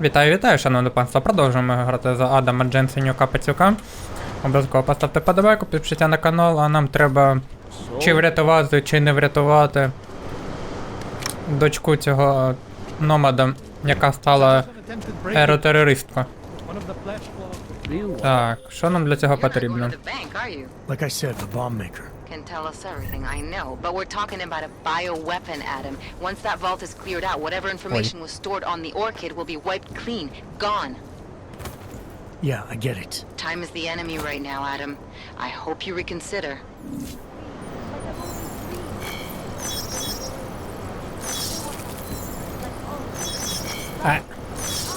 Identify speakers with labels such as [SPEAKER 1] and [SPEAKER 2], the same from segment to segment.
[SPEAKER 1] Вітаю, шановне панство. Продовжуємо грати за Адама Дженсенюка Пацюка. Обов'язково поставте подобайку, підпишіться на канал, а нам треба чи врятувати, чи не врятувати дочку цього номада, яка стала аеротерористкою. Так, що нам для цього потрібно?
[SPEAKER 2] Like I said, the bomb maker.
[SPEAKER 3] Can tell us everything, I know, but we're talking about a bioweapon, Adam. Once that vault is cleared out, whatever information was stored on the Orchid will be wiped clean, gone.
[SPEAKER 2] Yeah, I get it.
[SPEAKER 3] Time is the enemy right now, Adam. I hope you reconsider.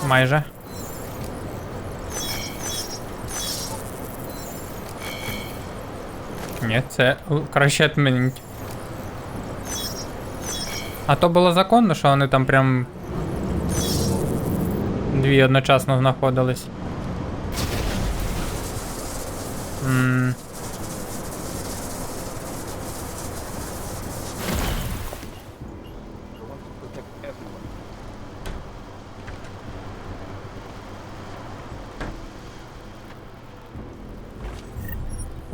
[SPEAKER 1] Майже. Ні, це краще відмінити. А то було законно, що вони там прям дві одночасно знаходились.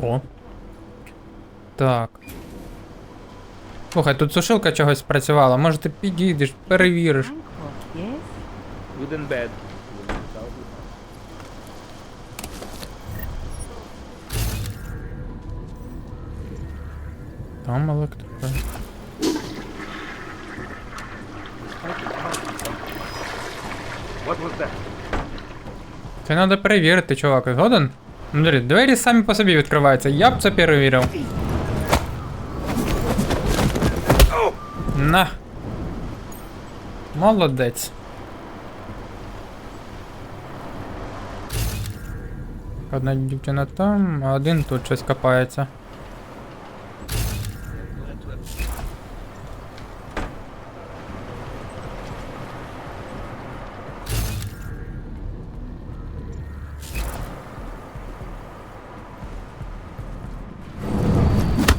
[SPEAKER 1] О. Так. Слухай, тут сушилка чогось спрацювала. Може ти підійдеш, перевіриш.
[SPEAKER 4] Wooden bed.
[SPEAKER 1] Там електрика.
[SPEAKER 4] What was that?
[SPEAKER 1] Це треба перевірити, чувак. Згоден? Смотри, двері самі по собі відкриваються. Я б це перевірив. На. Молодець. Одна дівчина там, а один тут щось копається.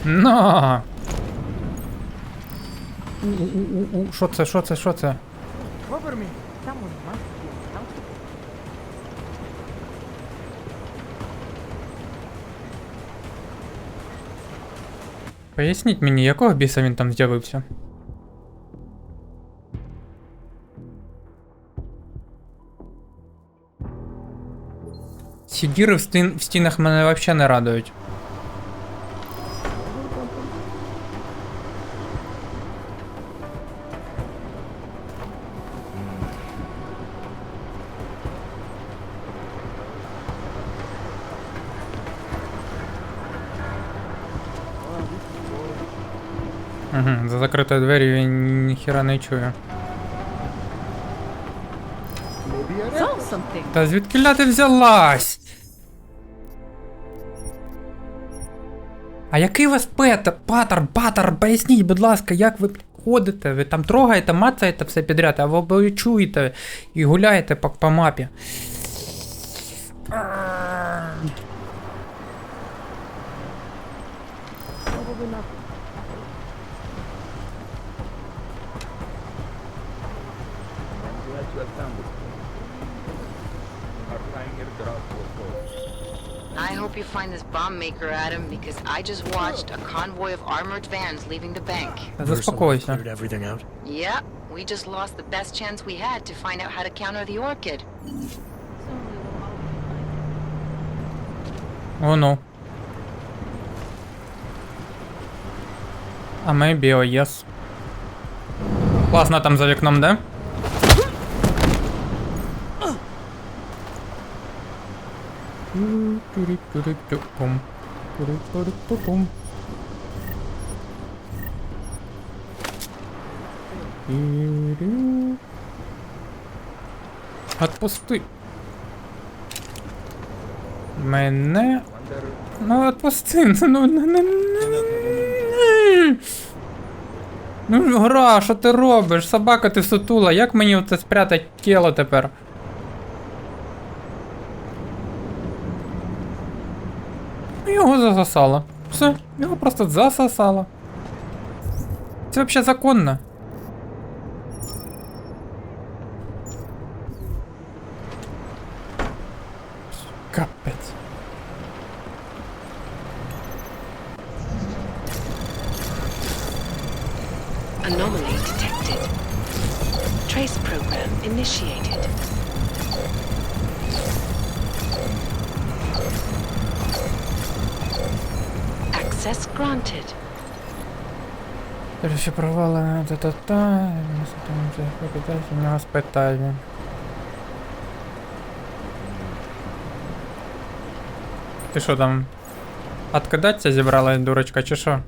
[SPEAKER 1] На! Що це, що це, що це? Поясніть мені, якого біса він там з'явився? Ці діри в стінах мене взагалі не радують. Угу, за закритою дверью я ніхіра не чую. Та звідкіля ти взялась? А який у вас патер, поясніть, будь ласка, як ви ходите? Ви там трогаєте, мацаєте все підряд, а ви чуєте і гуляєте по мапі.
[SPEAKER 3] I hope you find this bomb maker, Adam, because I just watched a convoy of armored vans leaving the bank.
[SPEAKER 1] Заспокойся.
[SPEAKER 2] Cleared everything out.
[SPEAKER 3] Yeah, we just lost the best chance we had to find out how to counter the Orchid.
[SPEAKER 1] Oh no. А maybe, oh yes. Класно там за вікном, да? Отпусти. Мене. Ну отпусти. Ну гра, що ти робиш? Собака ти сутула. Як мені оце спрятати тіло тепер? Його засосало. Все, його просто засосало. Це взагалі законно. Капець.
[SPEAKER 3] Anomaly detected. Trace program initiated. Access granted.
[SPEAKER 1] Ще провали, та-та-та, у нього спитання. Ти що там, откидатися зібралась, дурочка, чи що?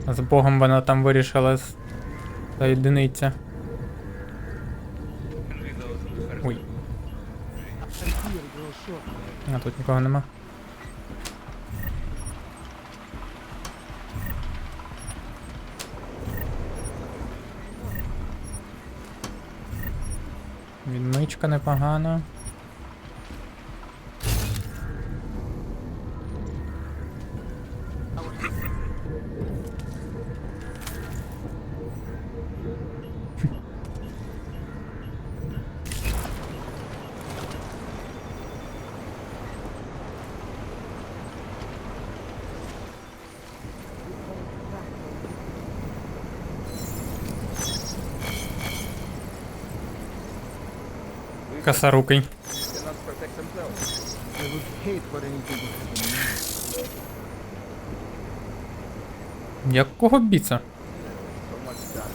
[SPEAKER 1] З Богом вона там вирішила соєдинитися. Ой. А тут нікого нема. Відмичка непогана. Косорукий.
[SPEAKER 4] Cannot protect themselves.
[SPEAKER 5] I would hate for anything to happen to me.
[SPEAKER 1] Якого біца?
[SPEAKER 4] So much done.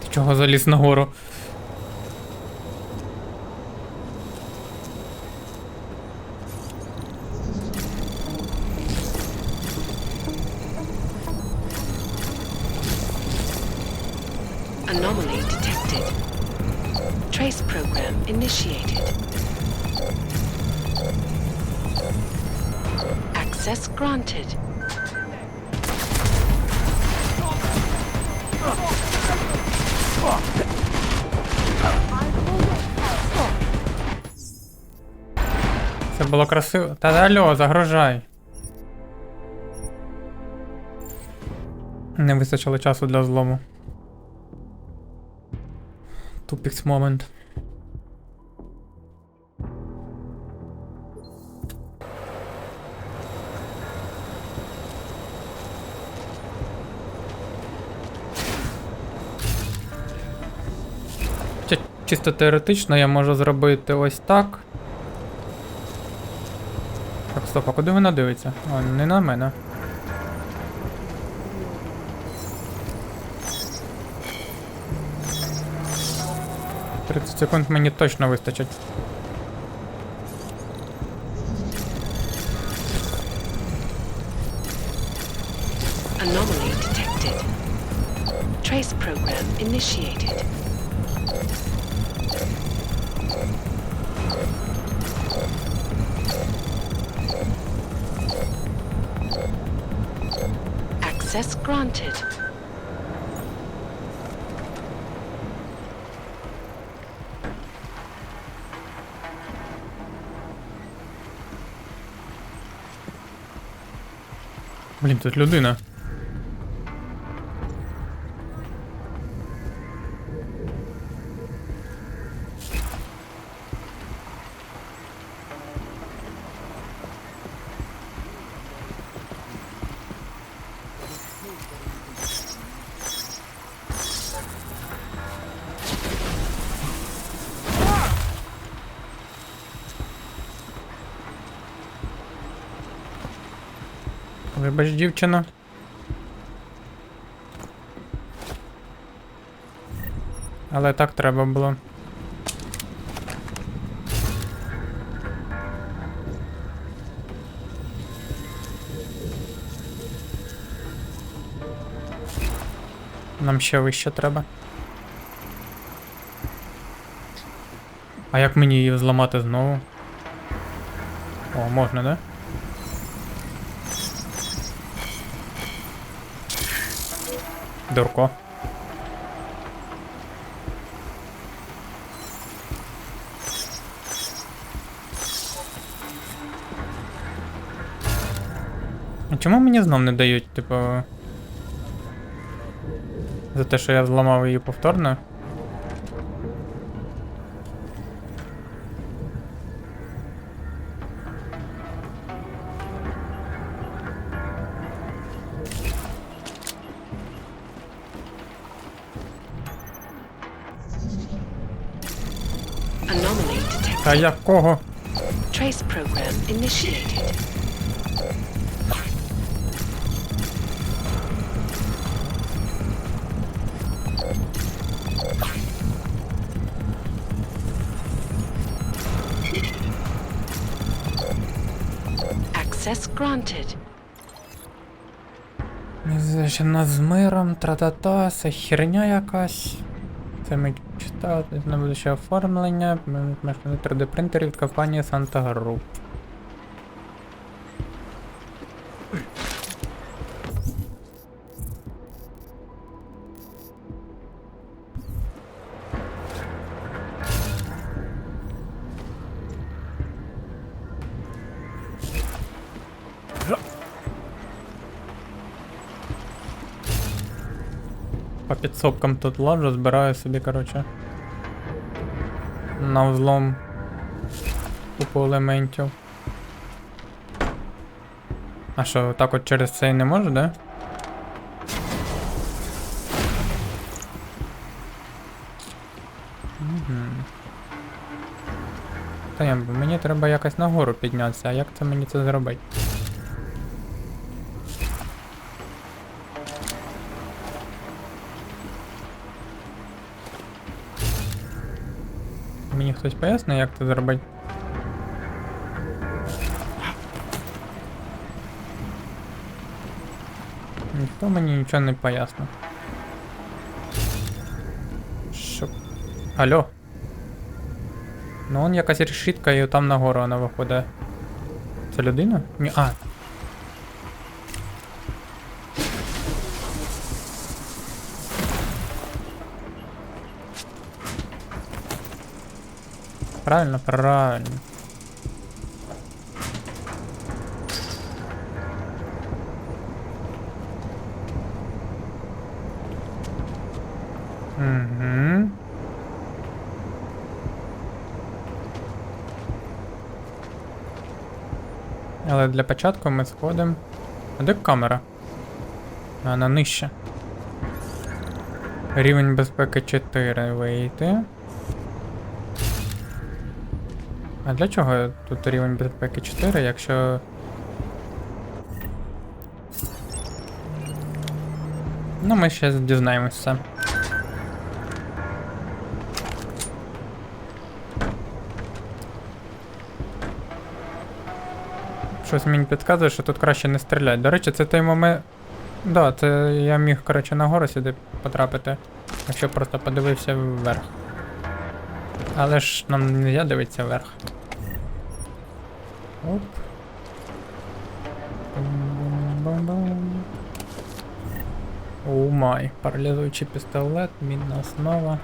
[SPEAKER 1] Ти чого заліз нагору?
[SPEAKER 3] Anomaly detected. Trace program initiated. Access granted.
[SPEAKER 1] Це було красиво. Та алло, загрожай. Не вистачило часу для злому. Тупікс момент. Чисто теоретично я можу зробити ось так. Так, стоп, а куди вона дивиться? А, не на мене. — 30 секунд мені точно вистачить.
[SPEAKER 3] Anomaly detected. Trace program initiated. Access granted.
[SPEAKER 1] Блін, тут людина. Вибач, дівчина. Але так треба було. Нам ще вище треба. А як мені її зламати знову? О, можна, да? Дурко. А чому мені знов не дають, типу. За те, що я зламав її повторно?
[SPEAKER 6] Anomaly detected.
[SPEAKER 1] Та якого?
[SPEAKER 6] Trace program initiated. Access granted.
[SPEAKER 1] Значена з миром, тра-та-та, це херня якась. Це ми читали, на будуще оформлення, 3D принтер від компанії Santa Group. По підсобкам тут ложу, збираю собі, короче. На взлом купу елементів. А що, так от через це і не можу, да? Угу. Та ні, мені треба якось нагору піднятися, а як це мені це зробити? Мені хтось пояснить, як це зробити? Ніхто мені нічого не пояснив. Що? Алло? Ну он якась решітка і там нагору вона виходить. Це людина? Ні, а. Правильно, правильно. Угу. Але для початку ми сходимо. А де камера? Вона нижче. Рівень безпеки 4 вийти. А для чого тут рівень безпеки 4, якщо... Ну, ми ще дізнаємося. Щось мені підказує, що тут краще не стріляти. До речі, це той момент... Да, це я міг, коротше, нагору сюди потрапити, якщо просто подивився вверх. Але ж нам не можна дивитися вверх. Оп. Оу май. Паралізуючий пістолет, мінна основа.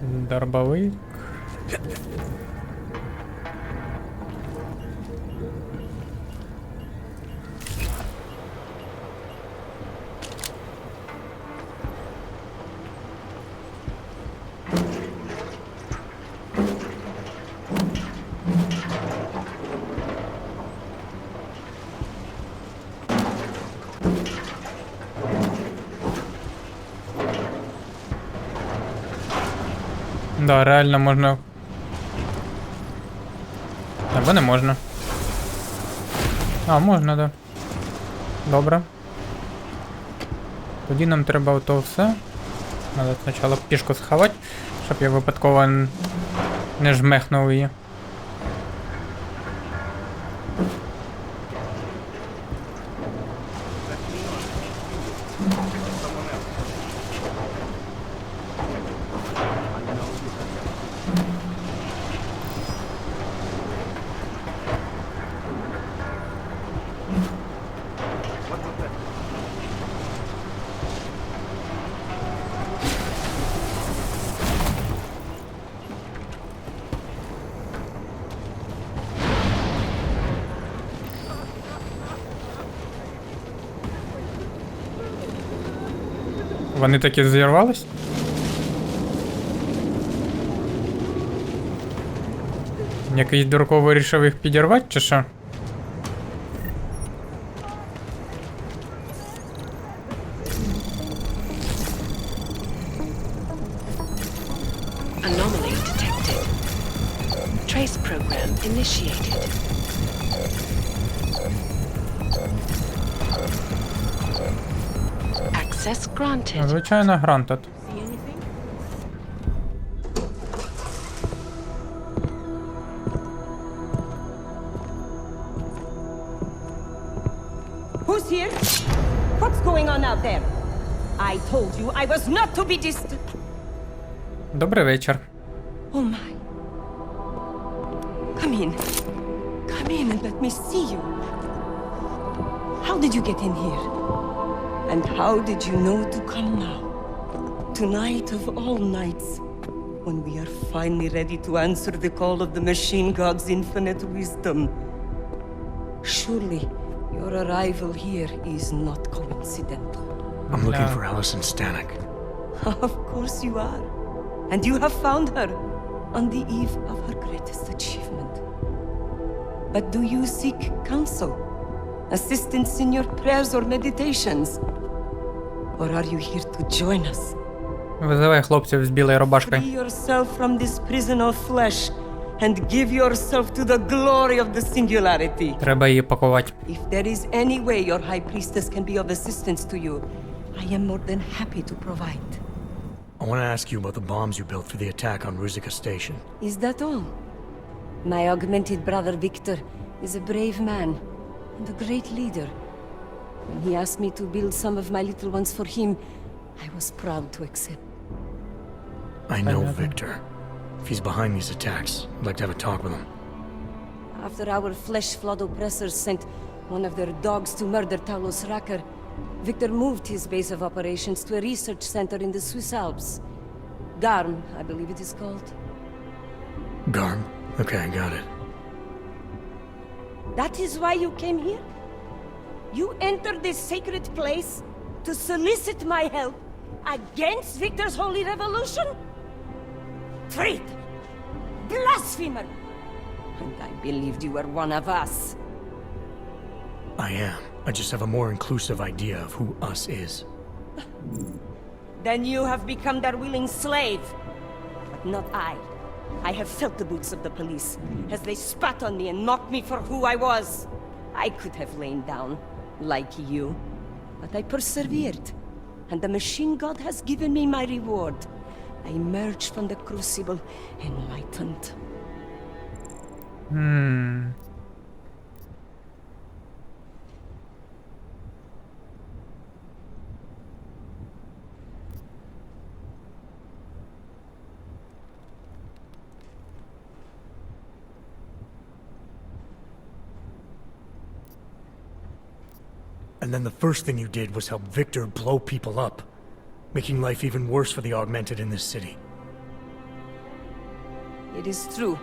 [SPEAKER 1] Дробовик. Да, реально можна. Або не можна. А, можна, да. Добре. Тоді нам треба ото все. Треба спочатку пішку сховати, щоб я випадково не жмехнув її. Вони таки зірвались? Якийсь дурко вирішив їх підірвати, чи що?
[SPEAKER 6] Anomaly detected. Trace program initiated. Access granted.
[SPEAKER 1] Звичайно, грантед.
[SPEAKER 7] Who's here? What's going on out there? I told you I was not to be distant.
[SPEAKER 1] Добрий вечір.
[SPEAKER 7] Oh my. Come in. Come in and let me see you. How did you get in here? And how did you know to come now? Tonight of all nights, when we are finally ready to answer the call of the machine god's infinite wisdom. Surely, your arrival here is not coincidental.
[SPEAKER 2] I'm looking
[SPEAKER 1] No.
[SPEAKER 2] for Allison Stanek.
[SPEAKER 7] Of course you are. And you have found her on the eve of her greatest achievement. But do you seek counsel? Assistance in your prayers or meditations? Or are you here to join us?
[SPEAKER 1] Визивай хлопців з білою рубашкою.
[SPEAKER 7] Free yourself from this prison of flesh and give yourself to the glory of the singularity.
[SPEAKER 1] Треба її пакувати.
[SPEAKER 7] If there is any way your high priestess can be of assistance to you, I am more than happy to provide.
[SPEAKER 2] I want to ask you about the bombs you built for the attack on Ruzicka Station.
[SPEAKER 7] Is that all? My augmented brother Victor is a brave man and a great leader. When he asked me to build some of my little ones for him, I was proud to accept.
[SPEAKER 2] I know Victor. If he's behind these attacks, I'd like to have a talk with him.
[SPEAKER 7] After our flesh-flood oppressors sent one of their dogs to murder Talos Racker, Victor moved his base of operations to a research center in the Swiss Alps. Garm, I believe it is called.
[SPEAKER 2] Garm? Okay, I got it.
[SPEAKER 7] That is why you came here? You entered this sacred place to solicit my help against Victor's holy revolution? Traitor! Blasphemer! And I believed you were one of us.
[SPEAKER 2] I am. I just have a more inclusive idea of who us is.
[SPEAKER 7] Then you have become their willing slave. But not I. I have felt the boots of the police as they spat on me and mocked me for who I was. I could have lain down, like you. But I persevered. And the machine god has given me my reward. I emerged from the crucible enlightened.
[SPEAKER 2] And then the first thing you did was help Victor blow people up, making life even worse for the augmented in this city.
[SPEAKER 7] It is true.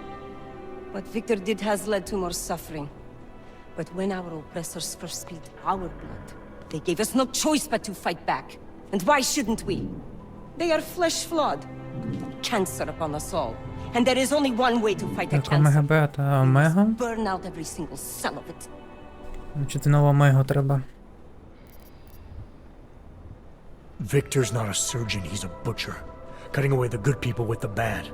[SPEAKER 7] What Victor did has led to more suffering. But when our oppressors first spilled our blood, they gave us no choice but to fight back. And why shouldn't we? They are flesh-flawed. Cancer upon us all. And there is only one way to fight a
[SPEAKER 1] Так, омега
[SPEAKER 7] cancer.
[SPEAKER 1] бета, омега.
[SPEAKER 7] Burn out every single cell of it.
[SPEAKER 1] Значить, знову омегу треба.
[SPEAKER 2] Victor's not a surgeon, he's a butcher. Cutting away the good people with the bad.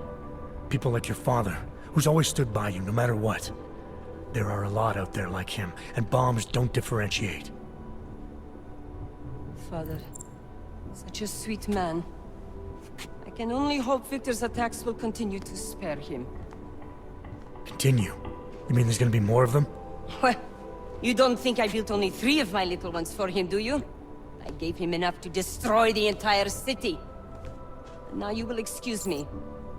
[SPEAKER 2] People like your father, who's always stood by you no matter what. There are a lot out there like him, and bombs don't differentiate.
[SPEAKER 7] Father, such a sweet man. I can only hope Victor's attacks will continue to spare him.
[SPEAKER 2] Continue? You mean there's gonna be more of them?
[SPEAKER 7] Well, you don't think I built only 3 of my little ones for him, do you? I gave him enough to destroy the entire city. Now you will excuse me.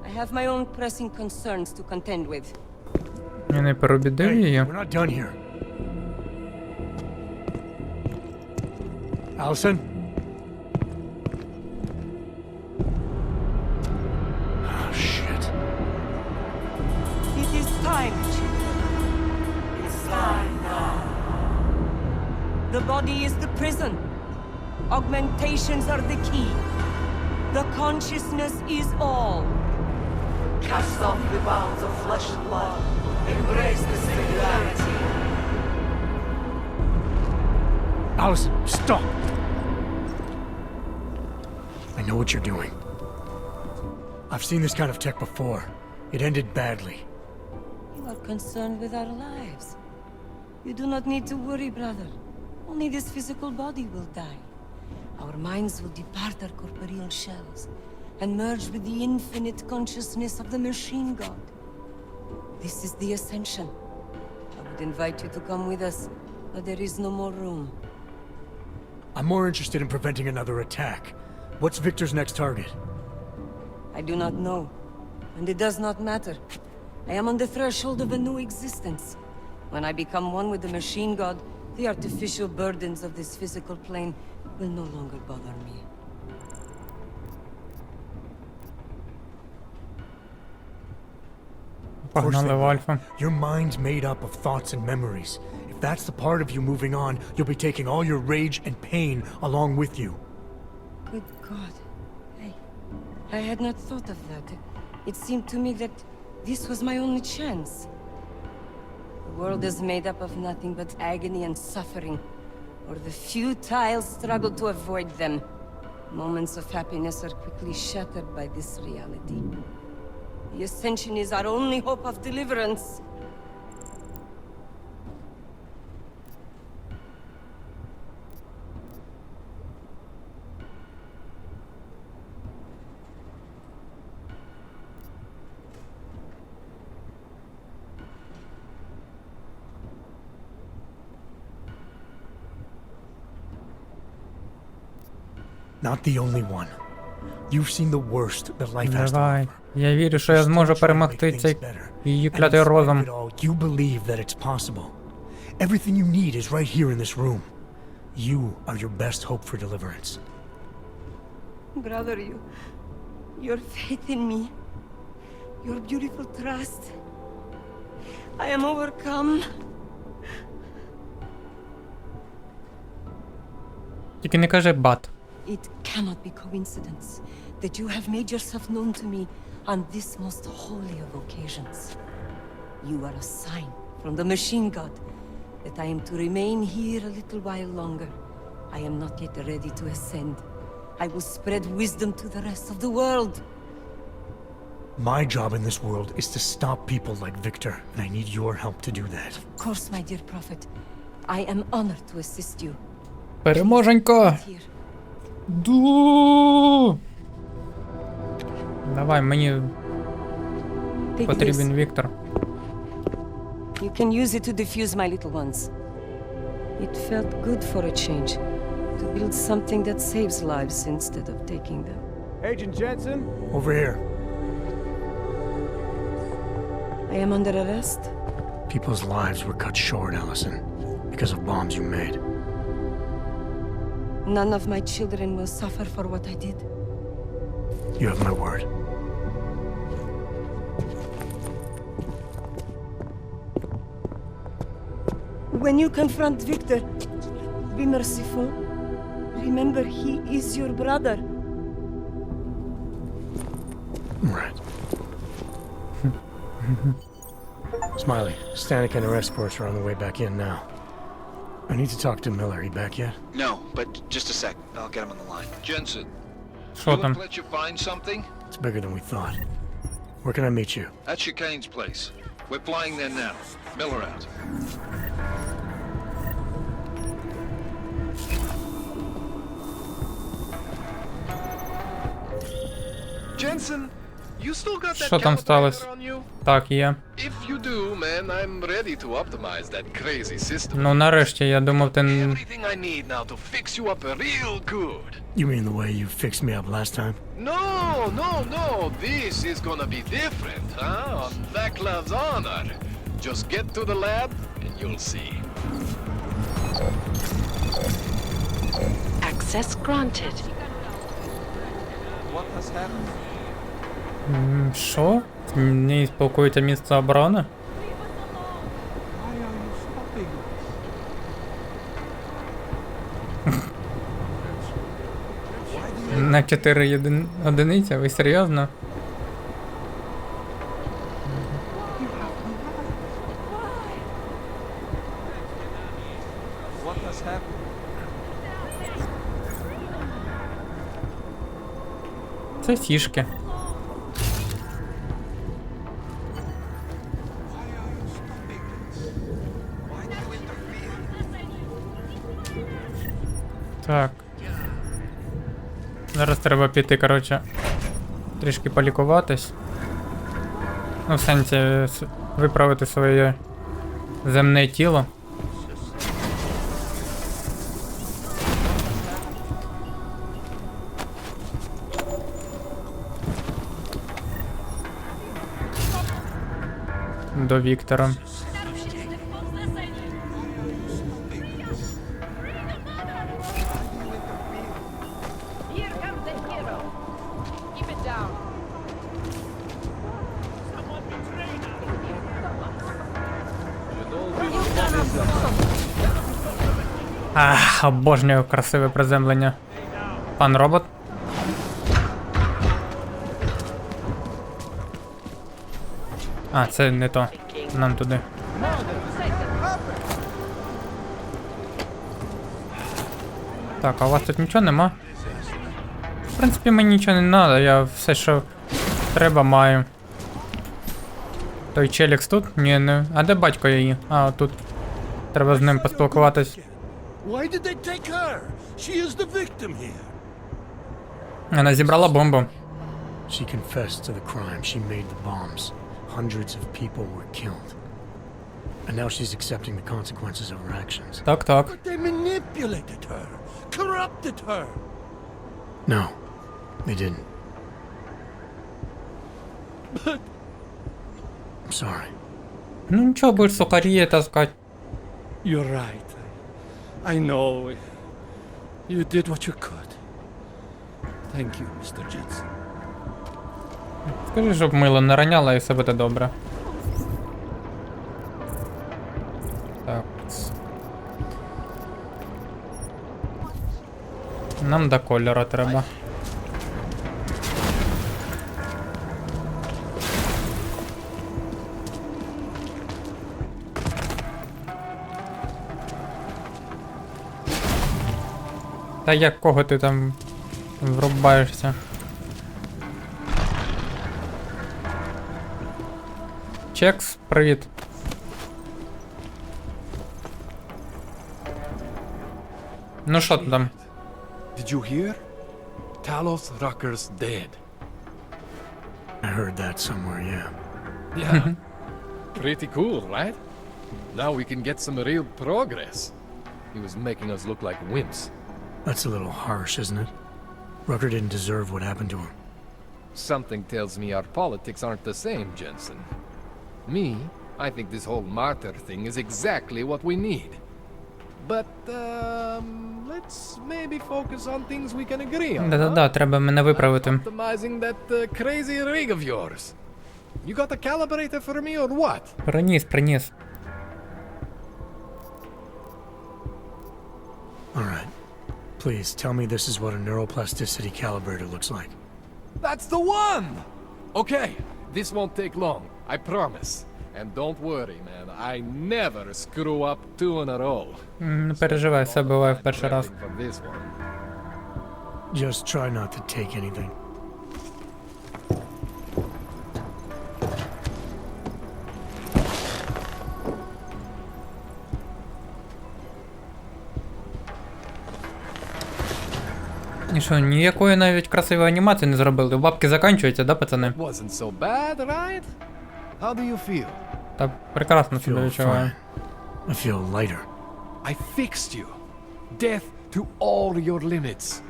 [SPEAKER 7] I have my own pressing concerns to contend with.
[SPEAKER 1] Я не переобідив її.
[SPEAKER 2] We're not done here. Allison? Oh, shit.
[SPEAKER 7] It is time, children. It's time now. The body is the prison. Augmentations are the key. The consciousness is all.
[SPEAKER 8] Cast off the bounds of flesh and blood. Embrace the singularity.
[SPEAKER 2] Allison, stop! I know what you're doing. I've seen this kind of tech before. It ended badly.
[SPEAKER 7] You are concerned with our lives. You do not need to worry, brother. Only this physical body will die. Our minds will depart our corporeal shells and merge with the infinite consciousness of the machine god. This is the ascension. I would invite you to come with us, but there is no more room.
[SPEAKER 2] I'm more interested in preventing another attack. What's Victor's next target?
[SPEAKER 7] I do not know, and it does not matter. I am on the threshold of a new existence. When I become one with the machine god, the artificial burdens of this physical plane will no longer bother me.
[SPEAKER 2] Of course
[SPEAKER 1] Погнали
[SPEAKER 2] they
[SPEAKER 1] в
[SPEAKER 2] will.
[SPEAKER 1] Альфа.
[SPEAKER 2] Your mind's made up of thoughts and memories. If that's the part of you moving on, you'll be taking all your rage and pain along with you.
[SPEAKER 7] Good God. I had not thought of that. It seemed to me that this was my only chance. The world is made up of nothing but agony and suffering, or the futile struggle to avoid them. Moments of happiness are quickly shattered by this reality. The Ascension is our only hope of deliverance.
[SPEAKER 2] Not the only one. You've seen the worst that life has to
[SPEAKER 1] Давай.
[SPEAKER 2] offer.
[SPEAKER 1] Я вірю, що я зможу перемогти цей її клятий розум.
[SPEAKER 2] You believe that it's possible. Everything you need is right here in this room. You are your best hope for deliverance.
[SPEAKER 7] Brother, your faith in me, your beautiful trust. I am overcome.
[SPEAKER 1] Тільки не кажи бат.
[SPEAKER 7] It cannot be coincidence that you have made yourself known to me on this most holy of occasions. You are a sign from the machine god that I am to remain here a little while longer. I am not yet ready to ascend. I will spread wisdom to the rest of the world.
[SPEAKER 2] My job in this world is to stop people like Victor, and I need your help to do that.
[SPEAKER 7] Of course, my dear prophet. I am honored to assist you.
[SPEAKER 1] Переможенько!
[SPEAKER 7] Here.
[SPEAKER 1] Ду! Давай, мені
[SPEAKER 7] Take
[SPEAKER 1] потрібен
[SPEAKER 7] this.
[SPEAKER 1] Віктор.
[SPEAKER 7] You can use it to defuse my little ones. It felt good for a change, to build something that saves lives instead of taking them.
[SPEAKER 4] Agent Jensen?
[SPEAKER 2] Over here.
[SPEAKER 7] I am under arrest.
[SPEAKER 2] People's lives were cut short, Allison, because of bombs you made.
[SPEAKER 7] None of my children will suffer for what I did.
[SPEAKER 2] You have my word.
[SPEAKER 7] When you confront Victor, be merciful. Remember, he is your brother.
[SPEAKER 2] Right. Smiley, Stanek and her escorts are on the way back in now. I need to talk to Miller. He back yet?
[SPEAKER 9] No, but just a sec. I'll get him on the line. Jensen,
[SPEAKER 1] Що
[SPEAKER 9] you
[SPEAKER 1] там?
[SPEAKER 9] let you find something?
[SPEAKER 2] It's bigger than we thought. Where can I meet you?
[SPEAKER 9] At Chicane's place. We're flying there now. Miller out. Jensen, you still got that
[SPEAKER 1] Що там сталося?
[SPEAKER 9] calibrator on you?
[SPEAKER 1] Так, є.
[SPEAKER 9] If you do, man, I'm ready to optimize that crazy system.
[SPEAKER 1] Ну нарешті, я думав, ти...
[SPEAKER 9] Everything I need now to fix you up real good.
[SPEAKER 2] You mean the way you fixed me up last time?
[SPEAKER 9] No. This is gonna be different, huh? On Vaklav's honor. Just get to the lab and you'll see.
[SPEAKER 6] Access granted.
[SPEAKER 4] What has happened?
[SPEAKER 1] Що? Не спілкується місце оборони?
[SPEAKER 4] Why are you stopping us?
[SPEAKER 1] На 4 одиниці? Ви серйозно?
[SPEAKER 5] What has happened?
[SPEAKER 1] Це фішки. Так. Зараз треба піти, коротше, трішки полікуватись. Ну, в сенсі, виправити своє земне тіло. До Віктора. Ах, обожнюю красиве приземлення. Пан робот. А, це не то. Нам туди. Так, а у вас тут нічого нема? В принципі, мені нічого не треба, я все, що треба, маю. Той челікс тут? Ні, не. А де батько її? А, тут. Треба з ним поспілкуватись.
[SPEAKER 4] Why did they take her? She is the victim here.
[SPEAKER 1] Вона зібрала бомбу.
[SPEAKER 2] She confessed to the crime. She made the bombs. Hundreds of people were killed. And now she's accepting the consequences of her actions.
[SPEAKER 1] Так, так.
[SPEAKER 4] But they manipulated her, corrupted her.
[SPEAKER 2] No, they didn't.
[SPEAKER 4] But
[SPEAKER 2] I'm sorry.
[SPEAKER 1] Ну нічого, будеш сухарі таскати.
[SPEAKER 4] you're right. I know. You did what you could. Thank you, Mr. Jensen.
[SPEAKER 1] Скажи, щоб мило не роняло і все буде добре. Так. Нам до кольору треба. Та як кого ти там врубаєшся? Чекс, привіт. Ну що ти там?
[SPEAKER 9] Did you hear? Talos Rucker's dead.
[SPEAKER 2] I heard that somewhere, yeah.
[SPEAKER 9] Yeah. Pretty cool, right? Now we can get some real progress. He was making us look like wimps.
[SPEAKER 2] That's a little harsh, isn't it? Rucker didn't deserve what happened to him.
[SPEAKER 9] Something tells me our politics aren't the same, Jensen. Me, I think this whole martyr thing is exactly what we need. But, let's maybe focus on things we can agree on.
[SPEAKER 1] Да-да-да, треба мене виправити.
[SPEAKER 9] Optimizing that crazy rig of yours. You got a calibrator for me or what?
[SPEAKER 1] Приніс.
[SPEAKER 2] Alright. Please, tell me this is what a neuroplasticity calibrator looks like.
[SPEAKER 9] That's the one! Okay, this won't take long, I promise. And don't worry, man, I never screw up two in a row.
[SPEAKER 1] Не переживай, все буває в перший раз.
[SPEAKER 9] For this one.
[SPEAKER 2] Just try not to take anything.
[SPEAKER 1] І що, ніякої навіть красивої анімації не зробили? Бабки закінчуються, да, пацани?
[SPEAKER 9] Wasn't so bad, right? How do you feel?
[SPEAKER 1] Та прекрасно
[SPEAKER 2] I
[SPEAKER 1] себе
[SPEAKER 2] feel
[SPEAKER 1] відчуваю.
[SPEAKER 2] fine. I feel lighter.
[SPEAKER 9] I fixed you. Death to all your limits.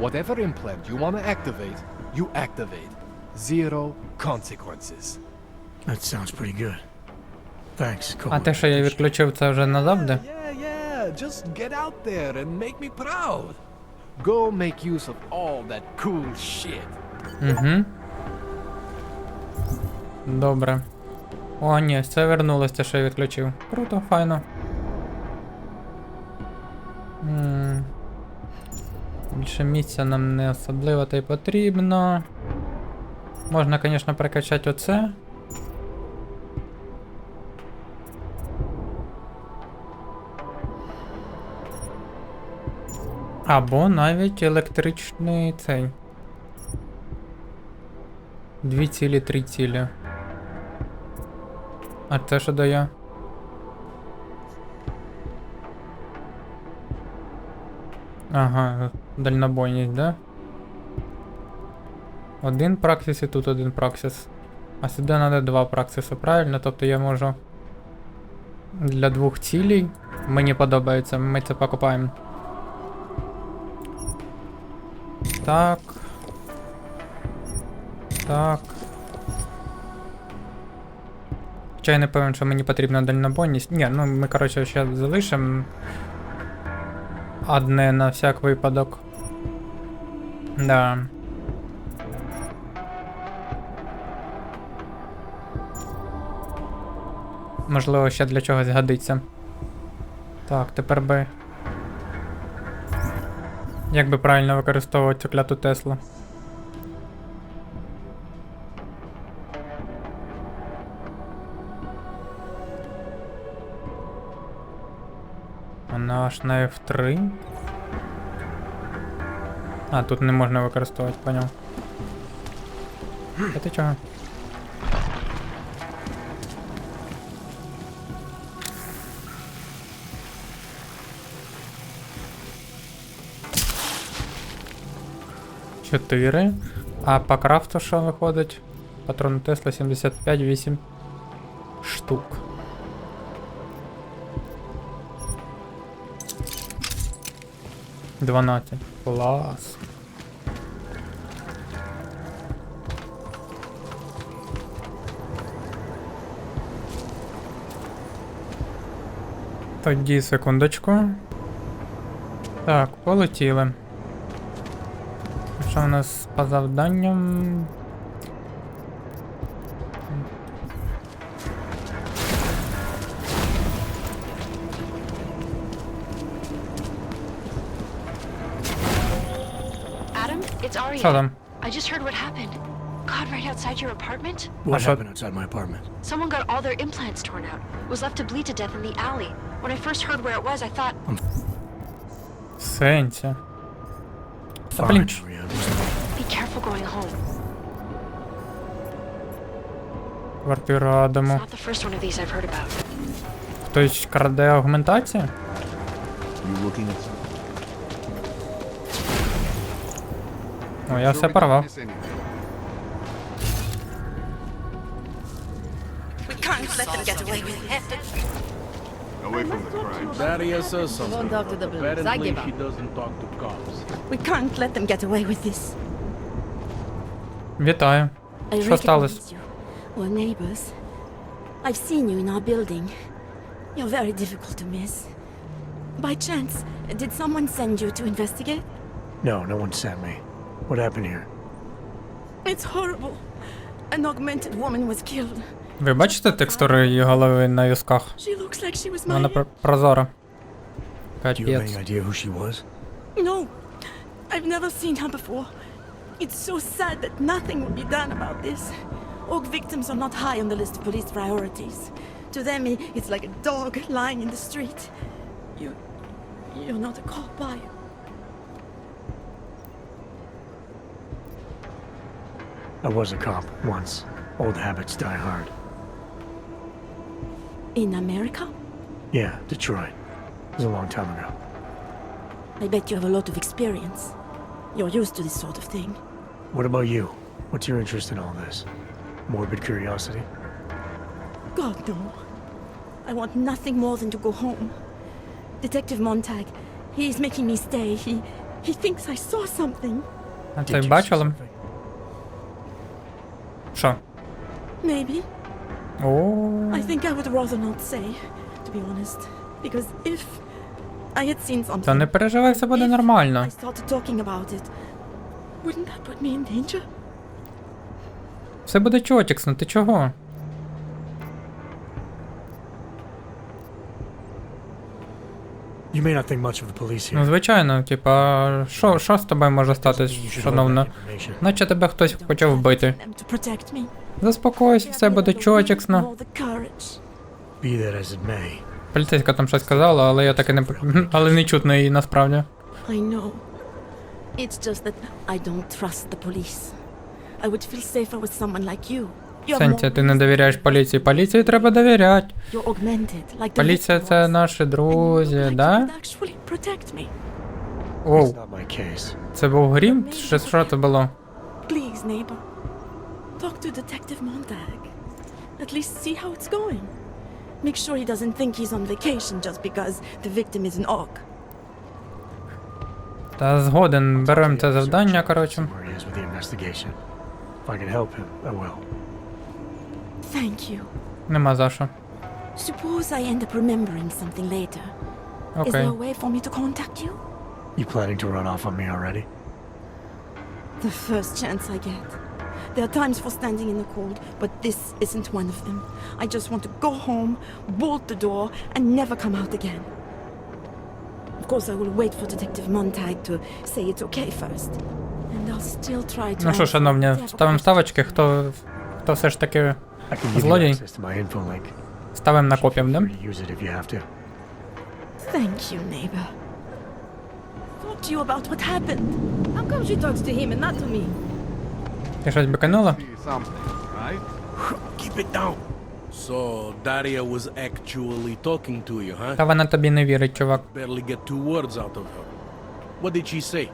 [SPEAKER 9] Whatever implant you want to activate, you activate. Zero consequences.
[SPEAKER 2] That sounds pretty good. Thanks,
[SPEAKER 1] А те, що я відключив, це вже назавжди?
[SPEAKER 9] Yeah, just get out there and make me proud. Go make use of all that cool shit.
[SPEAKER 1] Угу. Добре. О, ні, це вернулось те, що я відключив. Круто, файно. Більше місця нам не особливо та й потрібно. Можна, звісно, прокачати оце. Або навіть електричний цей. 2 цілі, 3 цілі. А це що дає? Ага, дальнобойність, да? Один праксис і тут один праксис. А сюди треба 2 праксиси, правильно? Тобто я можу для 2 цілей. Мені подобається, ми це покупаємо. Так. Так. Хоча я не певен, що мені потрібна дальнобойність. Ні, ну ми, коротше, ще залишимо одне на всяк випадок. Да. Можливо, ще для чогось згодиться. Так, тепер би... Як би правильно використовувати цю кляту Теслу? Вона аж на F3. А, тут не можна використовувати, поняв. А ти чого? Чотири. А по крафту що виходить? Патрон Тесла 75, 8 штук. $12. Клас. Тоді секундочку. Так, полетіли. Що у нас по завданням?
[SPEAKER 6] Adam, it's Aria.
[SPEAKER 1] Що там?
[SPEAKER 6] I just heard what happened. God, right outside your apartment?
[SPEAKER 2] What
[SPEAKER 1] shot-
[SPEAKER 2] happened outside my apartment?
[SPEAKER 6] Someone got all their implants torn out. Was left to bleed to death in the alley. When I first heard where it was, I thought,
[SPEAKER 1] В сенсі. Та
[SPEAKER 2] Fine,
[SPEAKER 1] блін,
[SPEAKER 2] Maria, listen.
[SPEAKER 6] be careful going home.
[SPEAKER 1] квартира
[SPEAKER 6] It's
[SPEAKER 1] Адаму.
[SPEAKER 6] not the first one of these I've heard about.
[SPEAKER 1] Хтось краде агментацію?
[SPEAKER 5] You looking at
[SPEAKER 1] О, я все порвав.
[SPEAKER 7] We can't let them get away with it.
[SPEAKER 5] away from the crime?
[SPEAKER 4] Daria says something.
[SPEAKER 10] Won't talk to the police. I
[SPEAKER 4] Apparently
[SPEAKER 10] give up.
[SPEAKER 4] she doesn't talk to cops.
[SPEAKER 7] We can't let them get away with this.
[SPEAKER 1] Вітаю.
[SPEAKER 10] I
[SPEAKER 1] Що сталося?
[SPEAKER 10] recognize you. We're neighbors. I've seen you in our building. You're very difficult to miss. By chance, did someone send you to investigate?
[SPEAKER 2] No, no one sent me. What happened here?
[SPEAKER 10] It's horrible. An augmented woman was killed.
[SPEAKER 1] Ви бачите текстури її голови на візках?
[SPEAKER 10] She looks like she was
[SPEAKER 1] Вона
[SPEAKER 10] my...
[SPEAKER 1] прозора.
[SPEAKER 2] Do you have any
[SPEAKER 1] Капець.
[SPEAKER 2] idea who she was?
[SPEAKER 10] No, I've never seen her before. It's so sad that nothing will be done about this. Org victims are not high on the list of police priorities. To them, it's like a dog lying in the street. You're not a cop, are you?
[SPEAKER 2] I was a cop once. Old habits die hard.
[SPEAKER 10] In America?
[SPEAKER 2] Yeah, Detroit. It was a long time ago.
[SPEAKER 10] I bet you have a lot of experience. You're used to this sort of thing.
[SPEAKER 2] What about you? What's your interest in all this? Morbid curiosity?
[SPEAKER 10] God, no. I want nothing more than to go home. Detective Montag, he's making me stay. He thinks I saw something.
[SPEAKER 1] А
[SPEAKER 2] Did
[SPEAKER 1] це
[SPEAKER 2] you see
[SPEAKER 1] бачили?
[SPEAKER 2] something?
[SPEAKER 1] Що?
[SPEAKER 10] Maybe.
[SPEAKER 1] О,
[SPEAKER 10] I think I would rather not say, to be honest. Because if I had seen something...
[SPEAKER 1] та не переживай, все буде
[SPEAKER 10] if
[SPEAKER 1] нормально.
[SPEAKER 10] I started talking about it, wouldn't that put me in danger?
[SPEAKER 1] Все буде чотіксно, ти чого?
[SPEAKER 2] You may not think much of the police
[SPEAKER 1] Ну,
[SPEAKER 2] here.
[SPEAKER 1] звичайно, типа, що з тобою може статись,
[SPEAKER 2] You should hold
[SPEAKER 1] шановна?
[SPEAKER 2] that information.
[SPEAKER 1] Наче тебе хтось почав вбити.
[SPEAKER 10] Them to protect me.
[SPEAKER 1] Заспокойся, все буде чотексно.
[SPEAKER 10] Nor the courage.
[SPEAKER 2] Be that as it may,
[SPEAKER 1] Поліцейська там щось сказала, але я таки не але не чутно її насправді.
[SPEAKER 10] I know. It's just that I don't trust the police. I would feel safer with someone like you. You're
[SPEAKER 1] Сенція,
[SPEAKER 10] more
[SPEAKER 1] ти не довіряєш поліції. Поліції треба довіряти.
[SPEAKER 10] You're augmented, like the
[SPEAKER 1] Поліція
[SPEAKER 10] victim
[SPEAKER 1] це
[SPEAKER 10] was.
[SPEAKER 1] наші
[SPEAKER 10] And
[SPEAKER 1] друзі,
[SPEAKER 10] like you
[SPEAKER 1] да?
[SPEAKER 10] would actually protect me.
[SPEAKER 2] it's
[SPEAKER 1] Оу,
[SPEAKER 2] not my case.
[SPEAKER 1] це був грім? Чи що це було?
[SPEAKER 10] Please, neighbor. Talk to Detective Montag. At least see how it's going. Make sure he doesn't think he's on vacation just because the victim is an orc.
[SPEAKER 1] Та згоден, беремо це завдання, коротше.
[SPEAKER 2] Where he is with the investigation. If I can help him, I will.
[SPEAKER 10] Thank you.
[SPEAKER 1] Нема за що.
[SPEAKER 10] Suppose I end up remembering something later. Is
[SPEAKER 1] Окей.
[SPEAKER 10] there a way for me to contact you?
[SPEAKER 2] You planning to run off on me already?
[SPEAKER 10] The first chance I get. There are times for standing in the cold, but this isn't one of them. I just want to go home, bolt the door, and never come out again. Of course, I will wait for Detective Montag to say it's okay first. And I'll still try to...
[SPEAKER 1] Ну що, шановні, ставимо ставочки, хто все ж таки
[SPEAKER 2] I can give you
[SPEAKER 1] злодій.
[SPEAKER 2] access to my info link.
[SPEAKER 1] Ставимо на копів, да?
[SPEAKER 2] Free to use it if you have to.
[SPEAKER 10] Thank you, neighbor. Talk to you about what happened. How come she talks to him and not to me?
[SPEAKER 1] Ти щось биканула?
[SPEAKER 5] Something, right?
[SPEAKER 2] Keep it down.
[SPEAKER 4] So, Daria was actually talking to you, huh?
[SPEAKER 1] Та вона тобі не вірить, чувак.
[SPEAKER 4] Barely get 2 words out of her. What did she say?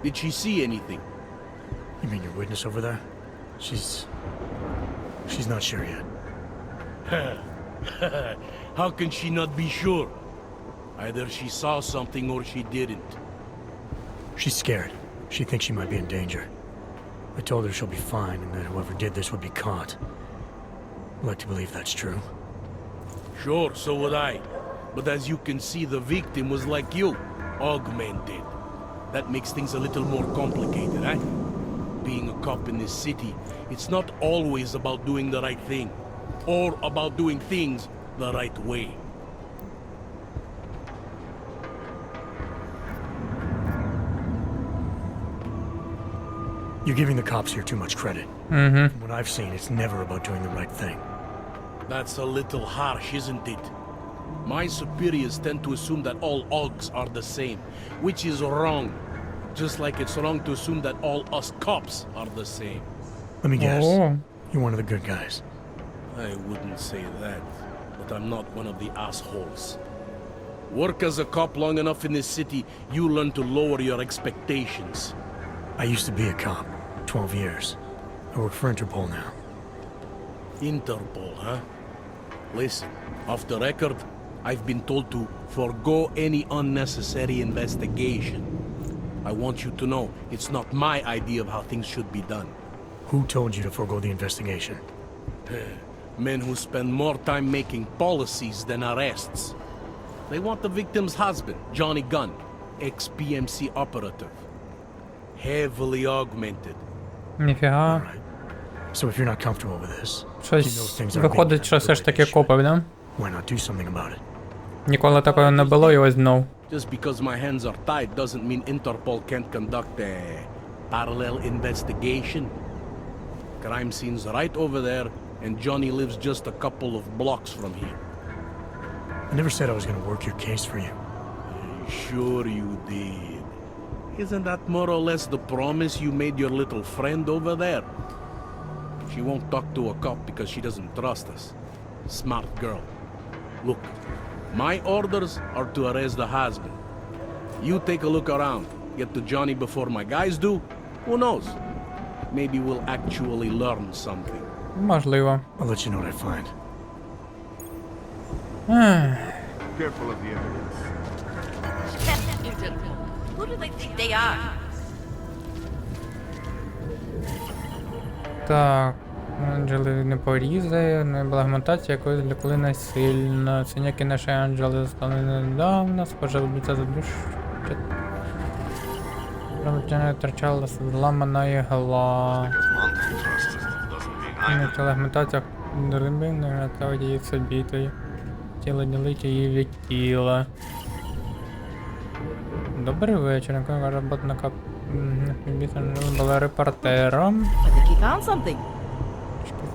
[SPEAKER 4] Did she see anything?
[SPEAKER 2] You mean your witness over there? She's not sure yet.
[SPEAKER 4] How can she not be sure? Either she saw something or she didn't.
[SPEAKER 2] She's scared. She thinks she might be in danger. I told her she'll be fine and that whoever did this would be caught. I'd like to believe that's true.
[SPEAKER 4] Sure, so would I. But as you can see, the victim was like you, augmented. That makes things a little more complicated, eh? Being a cop in this city, it's not always about doing the right thing, or about doing things the right way.
[SPEAKER 2] You're giving the cops here too much credit.
[SPEAKER 1] Угу.
[SPEAKER 2] From what I've seen, it's never about doing the right thing.
[SPEAKER 4] That's a little harsh, isn't it? My superiors tend to assume that all Augs are the same, which is wrong. Just like it's wrong to assume that all us cops are the same.
[SPEAKER 2] Let me guess.
[SPEAKER 1] О,
[SPEAKER 2] You're one of the good guys.
[SPEAKER 4] I wouldn't say that, but I'm not one of the assholes. Work as a cop long enough in this city, you learn to lower your expectations.
[SPEAKER 2] I used to be a cop. 12 years. I work for Interpol now.
[SPEAKER 4] Interpol, huh? Listen, off the record, I've been told to forego any unnecessary investigation. I want you to know, it's not my idea of how things should be done.
[SPEAKER 2] Who told you to forego the investigation?
[SPEAKER 4] Men who spend more time making policies than arrests. They want the victim's husband, Johnny Gunn, ex-PMC operative. Heavily augmented.
[SPEAKER 1] ніфіга.
[SPEAKER 2] Alright. So if you're not comfortable with this, you know
[SPEAKER 1] Щось
[SPEAKER 2] things aren't being
[SPEAKER 1] виходить, що
[SPEAKER 2] handled
[SPEAKER 1] все
[SPEAKER 2] the
[SPEAKER 1] ж
[SPEAKER 2] way
[SPEAKER 1] таки
[SPEAKER 2] they should.
[SPEAKER 1] копив, да?
[SPEAKER 2] Why not do something about it?
[SPEAKER 1] Ніколи такого не було і ось знов.
[SPEAKER 4] Just because my hands are tied doesn't mean Interpol can't conduct a parallel investigation. Crime scene's right over there, and Johnny lives just a couple of blocks from here.
[SPEAKER 2] I never said I was gonna work your case for you.
[SPEAKER 4] Sure you did. Isn't that more or less the promise you made your little friend over there? She won't talk to a cop because she doesn't trust us. Smart girl. Look, my orders are to arrest the husband. You take a look around. Get to Johnny before my guys do. Who knows? Maybe we'll actually learn something.
[SPEAKER 1] Можливо.
[SPEAKER 2] I'll let you know what I find.
[SPEAKER 5] Careful of the evidence.
[SPEAKER 10] Who do they think they are?
[SPEAKER 1] Так. Анджели не порізає, не була агментація, якої лікули насильно. Синяки нашої Анджели стали недавно, споживляться за душ. Проведення торчала зламана ігла. Не тіла агментація рибини, та одіє собі, тіло ділить її від тіла. Добрий вечір. Яка роботника була репортером.
[SPEAKER 10] I think he found something.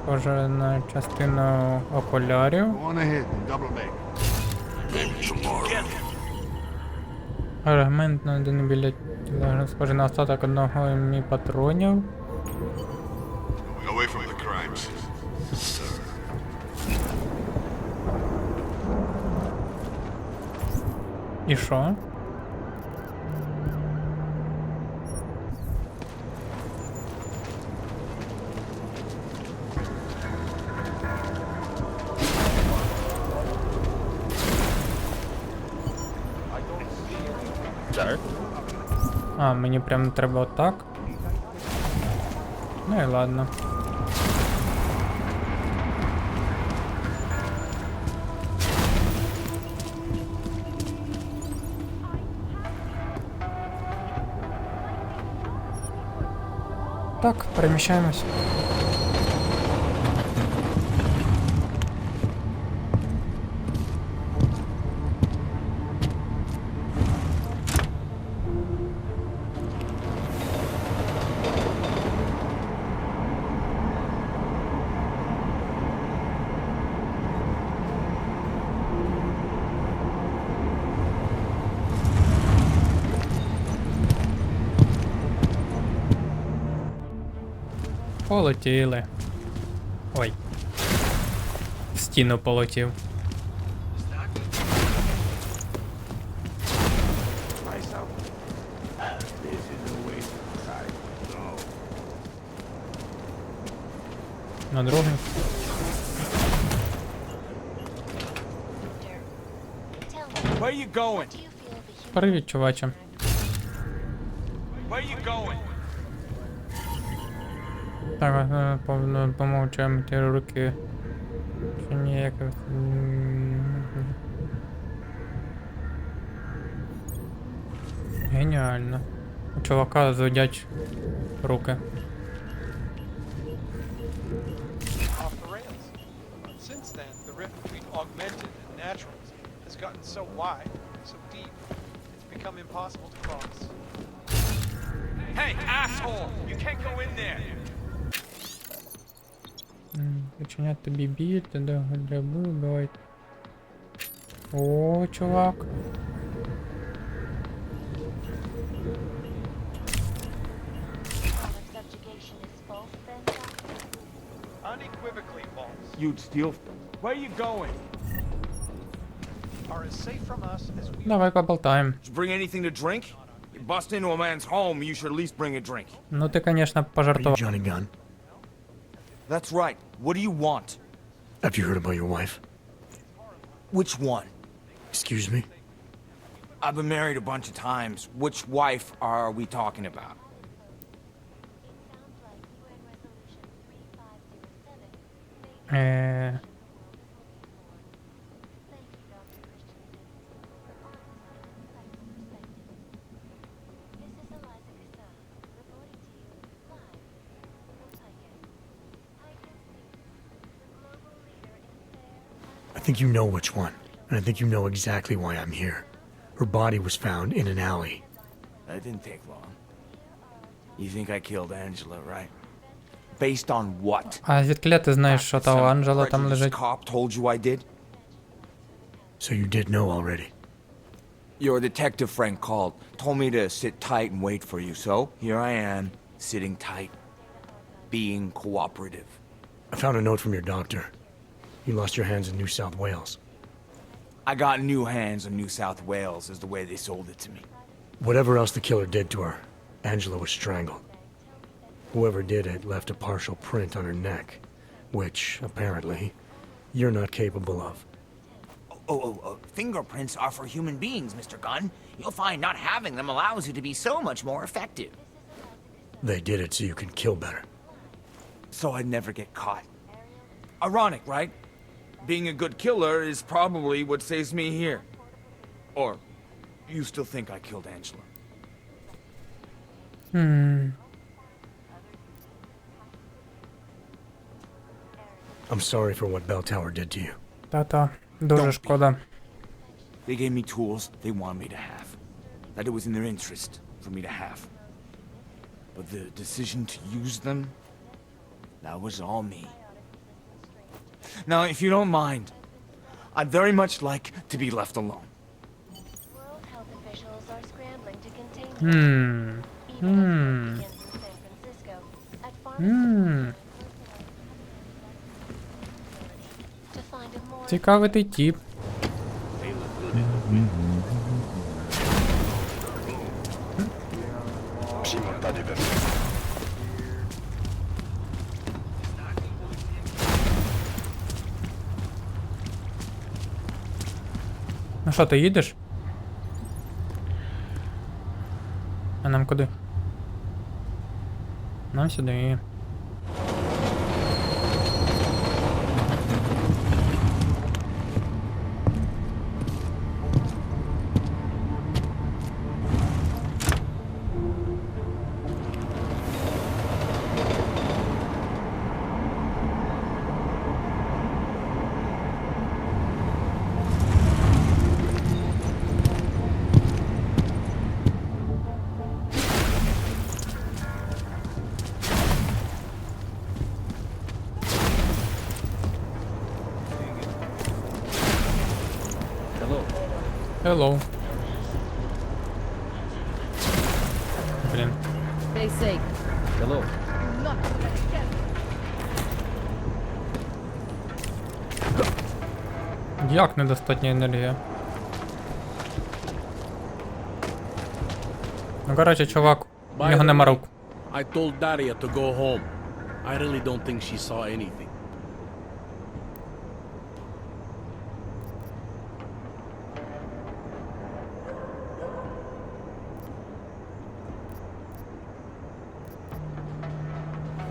[SPEAKER 1] Схоже на частину окулярів.
[SPEAKER 5] Go on ahead and double back.
[SPEAKER 1] Фрагмент на один біля тіла, схоже на остаток одного мі патронів.
[SPEAKER 5] Away from the crimes, sir.
[SPEAKER 1] І що? А, мені прям треба отак. Ну і ладно. Так, переміщаємось. Полетіли. Ой. В стіну полетів. На другий.
[SPEAKER 11] Where you going?
[SPEAKER 1] Привіт, чуваче.
[SPEAKER 11] Where you going?
[SPEAKER 1] Так, помовчаємо ті руки. Чи ніяк. Геніально. У чувака зудять руки.
[SPEAKER 11] Off the rails. Since then, the rift between augmented and naturalism has gotten so wide, so deep, it's become impossible to cross. Hey, asshole! You can't go in there!
[SPEAKER 1] Причинять тобі біль, ти для давай. О, чувак.
[SPEAKER 11] Unequivocally false.
[SPEAKER 5] You'd steal.
[SPEAKER 11] Where you going? Are as safe from us as we
[SPEAKER 1] Давай поболтаємо.
[SPEAKER 12] Did you bring anything to drink? You bust into a man's home, you should at least bring a drink.
[SPEAKER 1] Ну ти, конечно,
[SPEAKER 2] Are you
[SPEAKER 1] пожартував.
[SPEAKER 2] Johnny Gunn?
[SPEAKER 12] That's right. What do you want?
[SPEAKER 2] Have you heard about your wife?
[SPEAKER 12] Which one?
[SPEAKER 2] Excuse me?
[SPEAKER 12] I've been married a bunch of times. Which wife are we talking about?
[SPEAKER 2] I think you know which one, and I think you know exactly why I'm here. Her body was found in an alley.
[SPEAKER 12] That didn't take long. You think I killed Angela, right? Based on what?
[SPEAKER 1] А звідки ти знаєш, що та у
[SPEAKER 12] Some
[SPEAKER 1] Анджела там
[SPEAKER 12] prejudiced
[SPEAKER 1] лежить?
[SPEAKER 12] cop told you I did?
[SPEAKER 2] So you did know already.
[SPEAKER 12] Your detective friend called, told me to sit tight and wait for you, so here I am, sitting tight, being cooperative.
[SPEAKER 2] I found a note from your doctor. You lost your hands in New South Wales.
[SPEAKER 12] I got new hands in New South Wales, is the way they sold it to me.
[SPEAKER 2] Whatever else the killer did to her, Angela was strangled. Whoever did it left a partial print on her neck, which, apparently, you're not capable of.
[SPEAKER 12] Fingerprints are for human beings, Mr. Gunn. You'll find not having them allows you to be so much more effective.
[SPEAKER 2] They did it so you can kill better.
[SPEAKER 12] So I'd never get caught. Ironic, right? Being a good killer is probably what saves me here. Or, you still think I killed Angela?
[SPEAKER 2] I'm sorry for what Bell Tower did to you.
[SPEAKER 1] Та-та, дуже
[SPEAKER 12] Don't be.
[SPEAKER 1] шкода.
[SPEAKER 12] They gave me tools they wanted me to have. that it was in their interest for me to have. But the decision to use them, that was all me. Now, if you don't mind, I'd very much like to be left alone.
[SPEAKER 6] World health officials are scrambling to contain
[SPEAKER 1] Hmm. Цікавий ти тип. Ну що, ти їдеш? А нам куди? Нам сюди. Hello. Блін.
[SPEAKER 13] Stay safe. Hello.
[SPEAKER 1] Як недостатня енергія? Ну, коротше, чувак, у нього нема рук.
[SPEAKER 4] I told Daria to go home. I really don't think she saw anything.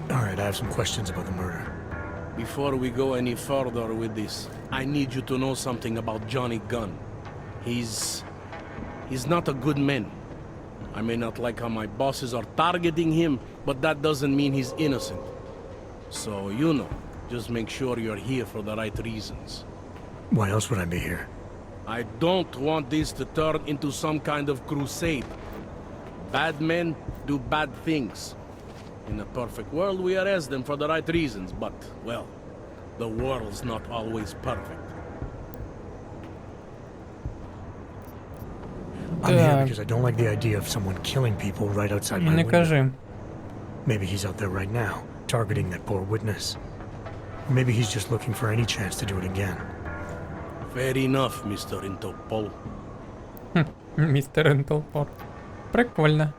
[SPEAKER 2] Alright, I have some questions about the murder.
[SPEAKER 4] Before we go any further with this, I need you to know something about Johnny Gunn. He's not a good man. I may not like how my bosses are targeting him, but that doesn't mean he's innocent. So, you know, just make sure you're here for the right reasons.
[SPEAKER 2] Why else would I be here?
[SPEAKER 4] I don't want this to turn into some kind of crusade. Bad men do bad things. In a perfect world, we arrest them for the right reasons, but, well, the world's not always perfect.
[SPEAKER 2] I'm here because I don't like the idea of someone killing people right outside my
[SPEAKER 1] Не
[SPEAKER 2] window.
[SPEAKER 1] кажи.
[SPEAKER 2] Maybe he's out there right now, targeting that poor witness. Or maybe he's just looking for any chance to do it again.
[SPEAKER 4] Fair enough, Mr. Interpol.
[SPEAKER 1] Містер Інтелпор. Прикольно.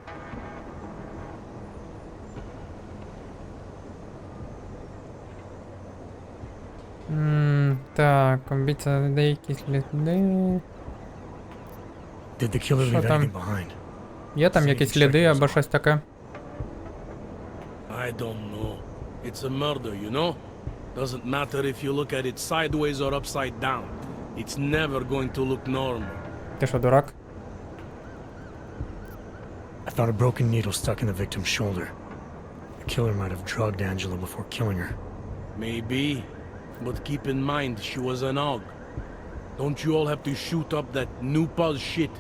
[SPEAKER 1] Так, обіцяли деякі сліди.
[SPEAKER 2] Did the killer
[SPEAKER 1] Що
[SPEAKER 2] leave
[SPEAKER 1] там?
[SPEAKER 2] anything behind?
[SPEAKER 1] Є там якісь сліди або щось таке?
[SPEAKER 4] I don't know. It's a murder, you know? Doesn't matter if you look at it sideways or upside down. It's never going to look normal.
[SPEAKER 1] Ти що, дурак?
[SPEAKER 2] I found a broken needle stuck in the victim's shoulder. The killer might have drugged Angela before killing her.
[SPEAKER 4] Maybe, but keep in mind she was an AUG. Don't you all have to shoot up that new pulse shit?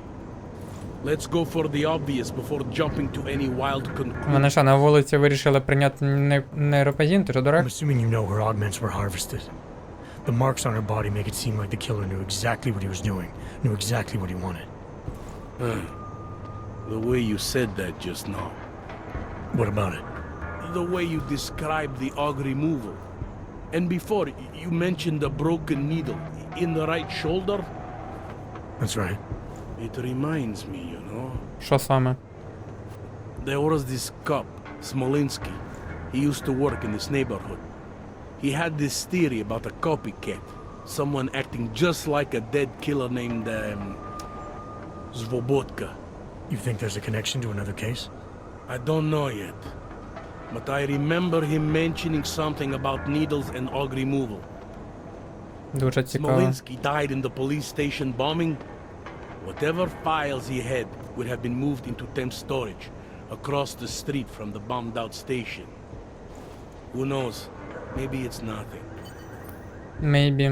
[SPEAKER 4] Let's go for the obvious before jumping to any wild conclusions.
[SPEAKER 1] Вони що, на вулиці вирішили прийняти нейропазін? Ти що,
[SPEAKER 2] I'm
[SPEAKER 1] дурак?
[SPEAKER 2] assuming you know her augments were harvested. The marks on her body make it seem like the killer knew exactly what he was doing, knew exactly what he wanted.
[SPEAKER 4] The way you said that just now.
[SPEAKER 2] What about it?
[SPEAKER 4] The way you described the AUG removal. And before, you mentioned a broken needle in the right shoulder?
[SPEAKER 2] That's right.
[SPEAKER 4] It reminds me, you know.
[SPEAKER 1] Що саме?
[SPEAKER 4] There was this cop, Smolinski. He used to work in this neighborhood. He had this theory about a copycat. Someone acting just like a dead killer named, Svobodka.
[SPEAKER 2] You think there's a connection to another case?
[SPEAKER 4] I don't know yet. But I remember him mentioning something about needles and AUG removal.
[SPEAKER 1] Дуже цікаво.
[SPEAKER 4] Smolinski died in the police station bombing. Whatever files he had would have been moved into temp storage across the street from the bombed out station. Who knows? Maybe it's nothing.
[SPEAKER 1] Maybe.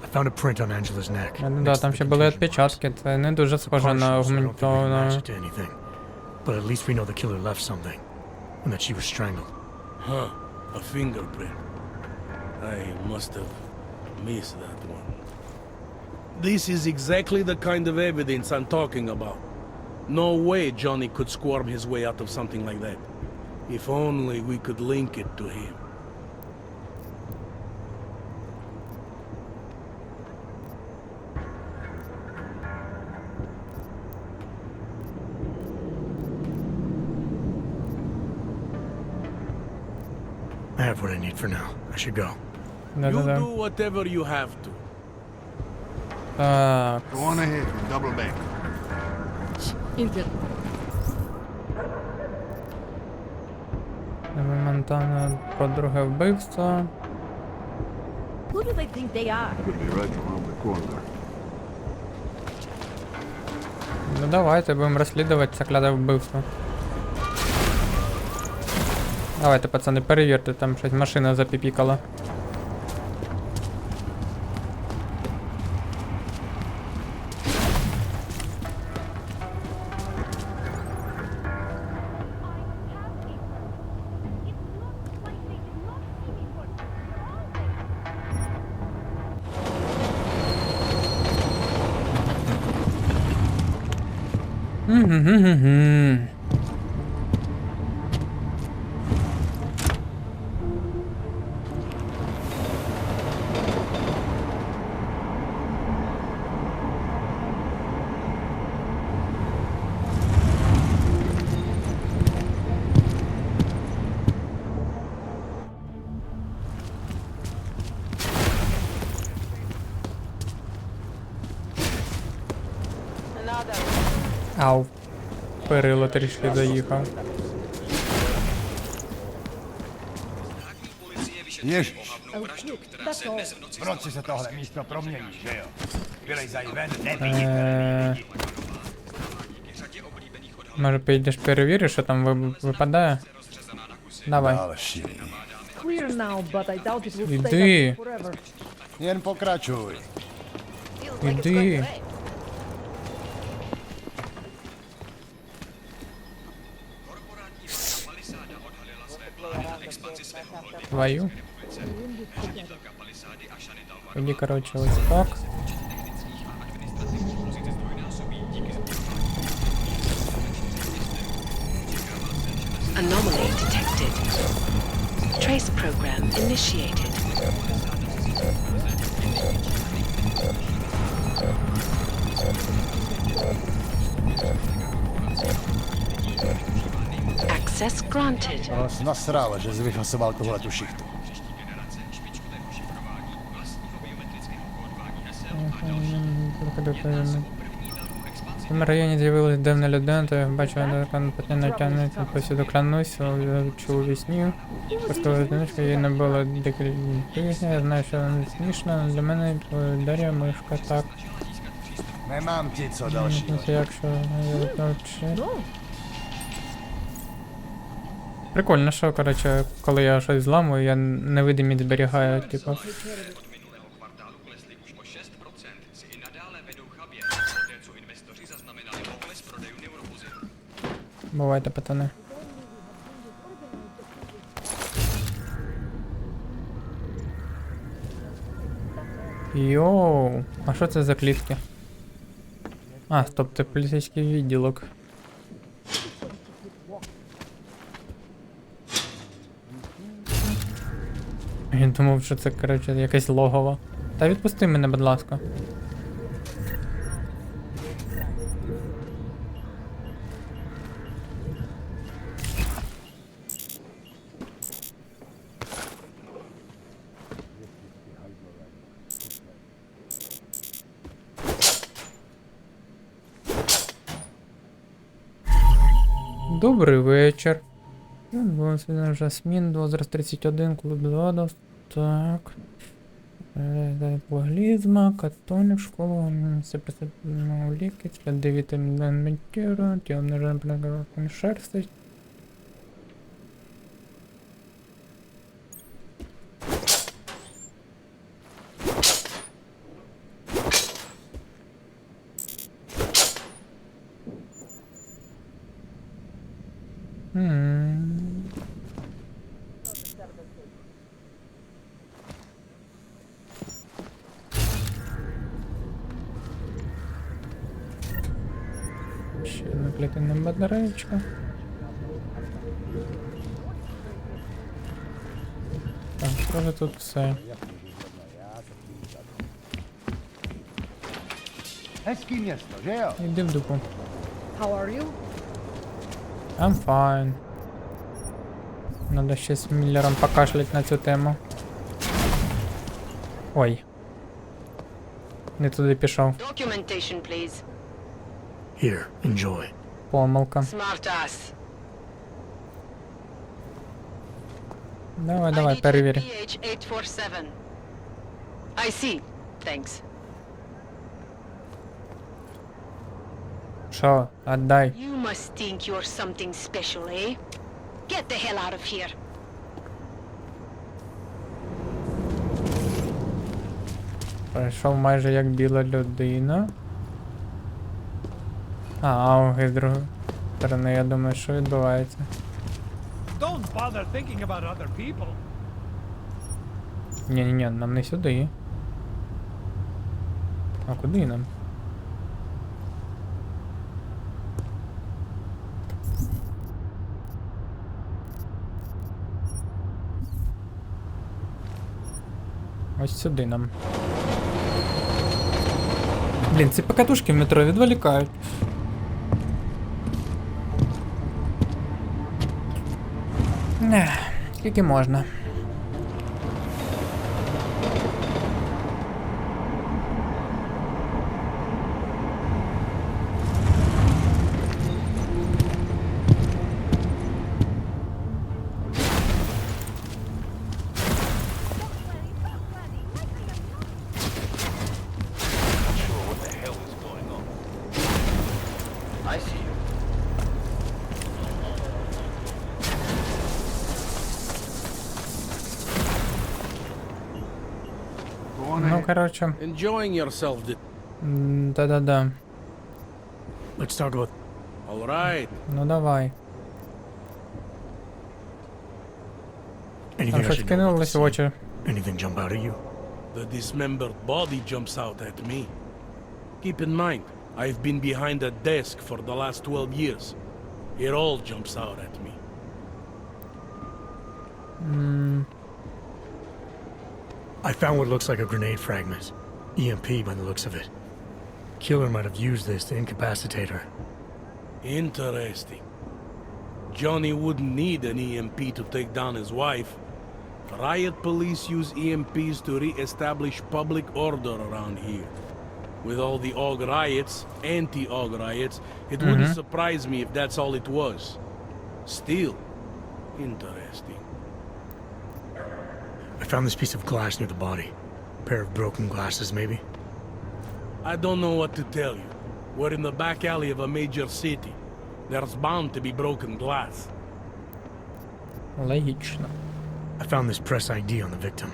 [SPEAKER 2] I found a print on Angela's neck.
[SPEAKER 1] Ну да, там ще були відпечатки, це не дуже схоже на
[SPEAKER 2] Partials, I don't think we can
[SPEAKER 1] агментовану.
[SPEAKER 2] match it to anything. But at least we know the killer left something. And that she was strangled.
[SPEAKER 4] Huh. A fingerprint. I must have missed that one. This is exactly the kind of evidence I'm talking about. No way Johnny could squirm his way out of something like that. If only we could link it to him.
[SPEAKER 2] I have what I need for now. I should go.
[SPEAKER 4] You
[SPEAKER 1] Да-да-да.
[SPEAKER 4] do whatever you have to.
[SPEAKER 1] Так,
[SPEAKER 5] Go on ahead and double back.
[SPEAKER 13] Intel.
[SPEAKER 1] моментально про друге вбивство.
[SPEAKER 13] Who do they think they are?
[SPEAKER 5] Could be right around the corner.
[SPEAKER 1] Ну давайте будемо розслідувати це кляте вбивство. Давайте, пацани, перевірте, там щось машина запіпікала. Мгм. Ау. Перило трішки заїхав.
[SPEAKER 5] Ježiš.
[SPEAKER 14] Proč si se tohle místo promění, že jo? Vylejzaj ven,
[SPEAKER 1] Може підеш перевіриш, що там випадає? Давай.
[SPEAKER 13] Clear now, but I doubt it will stay
[SPEAKER 1] Іди.
[SPEAKER 13] up forever.
[SPEAKER 14] Jen pokračuj.
[SPEAKER 1] Іди. Твою. Тоді, коротше, ось так.
[SPEAKER 3] Anomaly detected. Trace program initiated. Access granted.
[SPEAKER 14] Nasralo, že jsi vyhlasoval tuhletu šichtu.
[SPEAKER 1] В цьому районі з'явилась дивна людина, то я бачив, що не тягнеться, посюди клянусь, чув у вісні. Поставила одиночку, їй не було декілька тижнів, я знаю, що не смішно, але для мене Дар'я мишка так.
[SPEAKER 14] Nemám ti co další.
[SPEAKER 1] Якщо я прикольно, що, коротше, коли я щось зламую, я невидимість зберігаю, типу. Бувайте, пацани. Йоу, а що це за клітки? А, стоп, це поліцейський відділок. Я думав, що це, коротше, якесь логово. Та відпусти мене, будь ласка. Добрий вечір. Жасмін, возраст 31, клуб 2, так. Логлизма, католик, школа, все присутствуют улики, следы витамина ментира, темный жемчуг, шерсть. клітинна батареєчка. Так, схоже тут все.
[SPEAKER 14] Hezký město, že jo?
[SPEAKER 1] Іди в дупу.
[SPEAKER 13] How are you?
[SPEAKER 1] I'm fine. Надо ще з Міллером покашлять на цю тему. Ой. Не туди пішов.
[SPEAKER 3] Documentation, please.
[SPEAKER 2] Here, enjoy.
[SPEAKER 1] Помилка.
[SPEAKER 3] Smart ass.
[SPEAKER 1] Давай, перевір.
[SPEAKER 3] PH847. I see. Thanks.
[SPEAKER 1] Що? Отдай.
[SPEAKER 3] You must think you're something special, eh? Get the hell out of here.
[SPEAKER 1] Пройшов майже як біла людина. Ауги з другої сторони, я думаю, що відбувається.
[SPEAKER 11] Don't bother thinking about other people.
[SPEAKER 1] Ні, нам не сюди. А куди нам? Ось сюди нам. Блін, ці покатушки в метро відволікають. Скільки можна. Ну, короче.
[SPEAKER 4] Enjoying yourself,
[SPEAKER 1] Да-да-да.
[SPEAKER 2] Let's talk about...
[SPEAKER 4] All right.
[SPEAKER 1] Ну давай.
[SPEAKER 2] Anything
[SPEAKER 1] Там
[SPEAKER 2] I
[SPEAKER 1] щось
[SPEAKER 2] should know about the
[SPEAKER 1] кинулось в
[SPEAKER 2] scene?
[SPEAKER 1] очі.
[SPEAKER 2] Anything jump out at you?
[SPEAKER 4] The dismembered body jumps out at me. Keep in mind, I've been behind a desk for the last 12 years. It all jumps out at me.
[SPEAKER 2] I found what looks like a grenade fragment. EMP by the looks of it. Killer might have used this to incapacitate her.
[SPEAKER 4] Interesting. Johnny wouldn't need an EMP to take down his wife. Riot police use EMPs to re-establish public order around here. With all the AUG riots, anti-AUG riots, it wouldn't surprise me if that's all it was. Still, interesting.
[SPEAKER 2] I found this piece of glass near the body. Pair of broken glasses, maybe?
[SPEAKER 4] I don't know what to tell you. We're in the back alley of a major city. There's bound to be broken glass.
[SPEAKER 1] Логічно.
[SPEAKER 2] I found this press ID on the victim.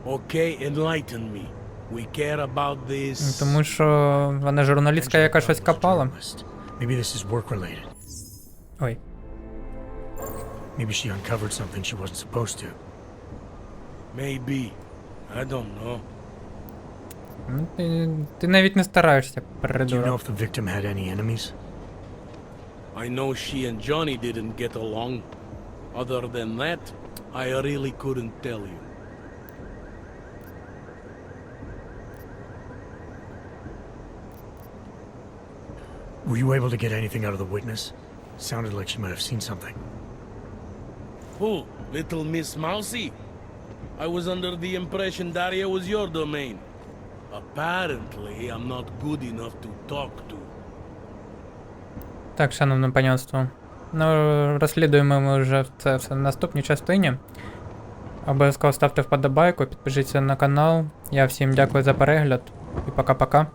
[SPEAKER 4] Okay, enlighten me. We care about this.
[SPEAKER 1] Тому що вона журналістка, яка щось копала.
[SPEAKER 2] Maybe this is work related.
[SPEAKER 1] Ой.
[SPEAKER 2] Maybe she uncovered something she wasn't supposed to.
[SPEAKER 4] Maybe. I don't know.
[SPEAKER 1] Ти навіть не стараєшся,
[SPEAKER 2] Do you know
[SPEAKER 1] придурок.
[SPEAKER 2] if the victim had any enemies?
[SPEAKER 4] I know she and Johnny didn't get along. Other than that, I really couldn't tell you.
[SPEAKER 2] Were you able to get anything out of the witness? Sounded like she might have seen something.
[SPEAKER 4] Who? Little Miss Mousy? I was under the impression Daria was your domain. Apparently, I'm not good enough to talk to.
[SPEAKER 1] Так, шановне панянство. Ну, розслідуємо ми вже це все в наступній частині. Обов'язково ставте вподобайку, підпишіться на канал. Я всім дякую за перегляд і пока-пока.